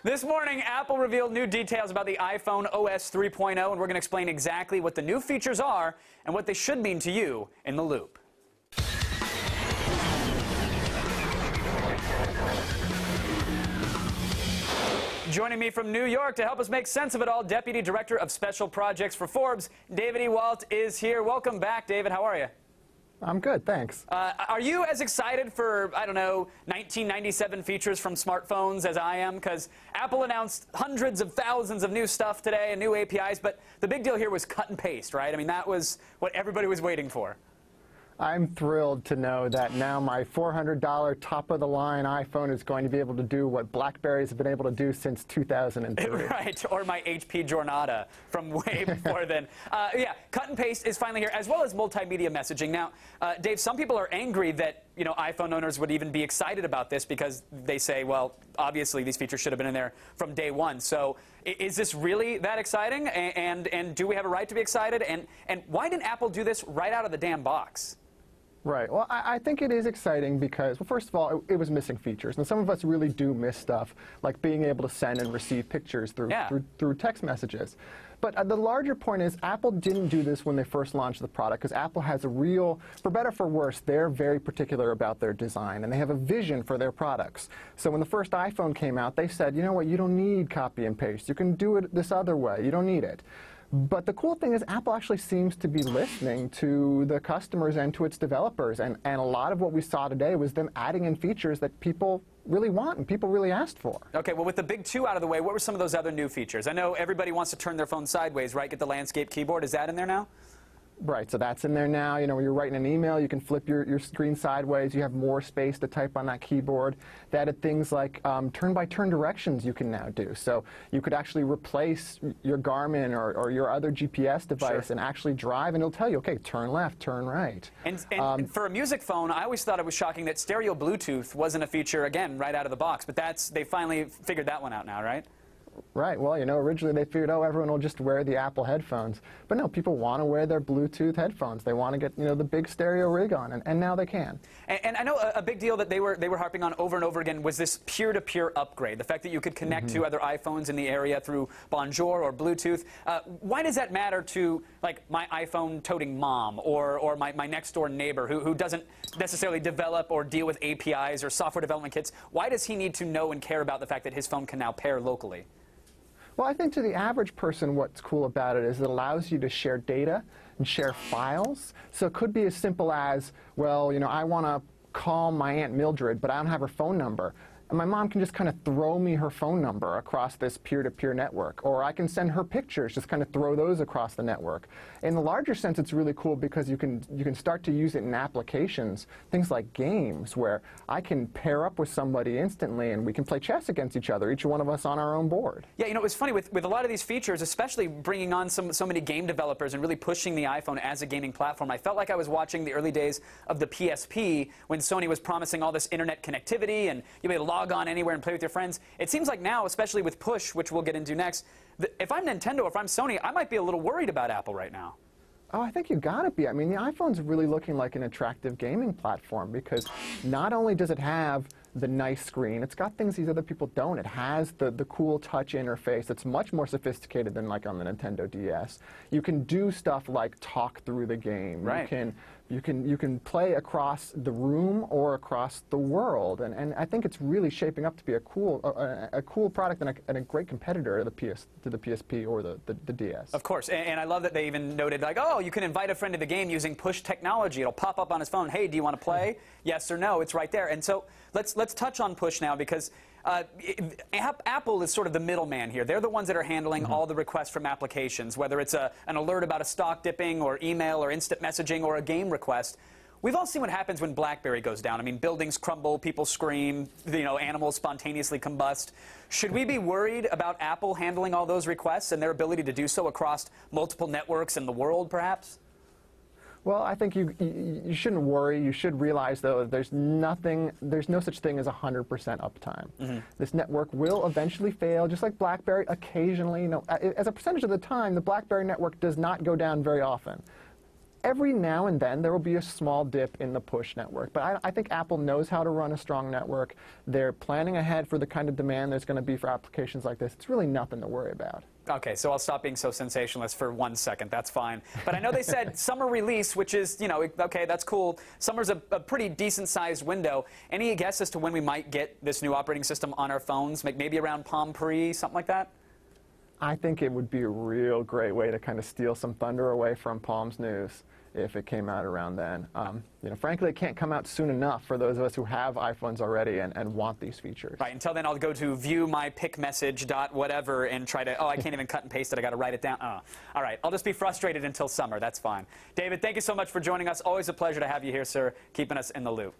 This morning, Apple revealed new details about the iPhone OS 3.0, and we're going to explain exactly what the new features are and what they should mean to you in the loop. Joining me from New York to help us make sense of it all, Deputy Director of Special Projects for Forbes, David Ewalt is here. Welcome back, David. How are you? I'm good, thanks. Are you as excited for, I don't know, 1997 features from smartphones as I am? Because Apple announced hundreds of thousands of new stuff today and new APIs, but the big deal here was cut and paste, right? I mean, that was what everybody was waiting for. I'm thrilled to know that now my $400 top-of-the-line iPhone is going to be able to do what BlackBerries have been able to do since 2003. Right, or my HP Jornada from way before then. Yeah, cut and paste is finally here, as well as multimedia messaging. Now, Dave, some people are angry that iPhone owners would even be excited about this because they say, well, obviously these features should have been in there from day one. So is this really that exciting? And do we have a right to be excited? And why didn't Apple do this right out of the damn box? Right. Well, I think it is exciting because, well, first of all, it was missing features. And some of us really do miss stuff, like being able to send and receive pictures through text messages. But the larger point is Apple didn't do this when they first launched the product because Apple has a real, for better or for worse, they're very particular about their design, and they have a vision for their products. So when the first iPhone came out, they said, you know what, you don't need copy and paste. You can do it this other way. You don't need it. But the cool thing is Apple actually seems to be listening to the customers and to its developers. And a lot of what we saw today was them adding in features that people really want and people really asked for. Okay, well, with the big two out of the way, what were some of those other new features? I know everybody wants to turn their phone sideways, right? Get the landscape keyboard. Is that in there now? Right, so that's in there now. You know, when you're writing an email, you can flip your screen sideways. You have more space to type on that keyboard. They added things like turn-by-turn directions you can now do. So you could actually replace your Garmin or your other GPS device and actually drive, and it'll tell you, okay, turn left, turn right. And for a music phone, I always thought it was shocking that stereo Bluetooth wasn't a feature, again, right out of the box. But they finally figured that one out now, right? Right. Well, originally they figured, oh, everyone will just wear the Apple headphones. But no, people want to wear their Bluetooth headphones. They want to get, the big stereo rig on, and now they can. And I know a big deal that they were harping on over and over again was this peer-to-peer upgrade, the fact that you could connect to other iPhones in the area through Bonjour or Bluetooth. Why does that matter to, like, my iPhone-toting mom or my next-door neighbor who doesn't necessarily develop or deal with APIs or software development kits? Why does he need to know and care about the fact that his phone can now pair locally? Well, I think to the average person, what's cool about it is it allows you to share data and share files. So it could be as simple as, well, I want to call my Aunt Mildred, but I don't have her phone number. And my mom can just kind of throw me her phone number across this peer-to-peer network. Or I can send her pictures, just kind of throw those across the network. In the larger sense, it's really cool because you can start to use it in applications, things like games, where I can pair up with somebody instantly and we can play chess against each other, each one of us on our own board. Yeah, it was funny, with a lot of these features, especially bringing on so many game developers and really pushing the iPhone as a gaming platform, I felt like I was watching the early days of the PSP when Sony was promising all this internet connectivity and you'd be able to log on anywhere and play with your friends. It seems like now, especially with push, which we'll get into next, if I'm Nintendo, if I'm Sony, I might be a little worried about Apple right now. Oh, I think you gotta be. I mean, the iPhone's really looking like an attractive gaming platform because not only does it have the nice screen, it's got things these other people don't. It has the cool touch interface that's much more sophisticated than like on the Nintendo DS. You can do stuff like talk through the game. Right. You can play across the room or across the world, and I think it's really shaping up to be a cool product and a great competitor to the PSP or the DS. Of course, and I love that they even noted, like, oh, you can invite a friend to the game using push technology. It'll pop up on his phone. Hey, do you want to play? Yes or no? It's right there. And so let's touch on push now because Apple is sort of the middleman here. They're the ones that are handling all the requests from applications, whether it's an alert about a stock dipping or email or instant messaging or a game request. We've all seen what happens when BlackBerry goes down. I mean, buildings crumble, people scream, animals spontaneously combust. Should we be worried about Apple handling all those requests and their ability to do so across multiple networks in the world, perhaps? Well, I think you shouldn't worry. You should realize, though, there's no such thing as 100% uptime. This network will eventually fail, just like BlackBerry occasionally. As a percentage of the time, the BlackBerry network does not go down very often. every now and then there will be a small dip in the push network. But I think Apple knows how to run a strong network. They're planning ahead for the kind of demand there's going to be for applications like this. It's really nothing to worry about. Okay, so I'll stop being so sensationalist for 1 second. That's fine. But I know they said summer release, which is, you know, okay, that's cool. Summer's a pretty decent-sized window. Any guess as to when we might get this new operating system on our phones? Maybe around Palm Pre, something like that? I think it would be a real great way to kind of steal some thunder away from Palm's news if it came out around then. You know, frankly, it can't come out soon enough for those of us who have iPhones already and want these features. Right. Until then, I'll go to viewmypicmessage.whatever and try to, oh, I can't even cut and paste it. I got to write it down. Oh. All right. I'll just be frustrated until summer. That's fine. David, thank you so much for joining us. Always a pleasure to have you here, sir, keeping us in the loop.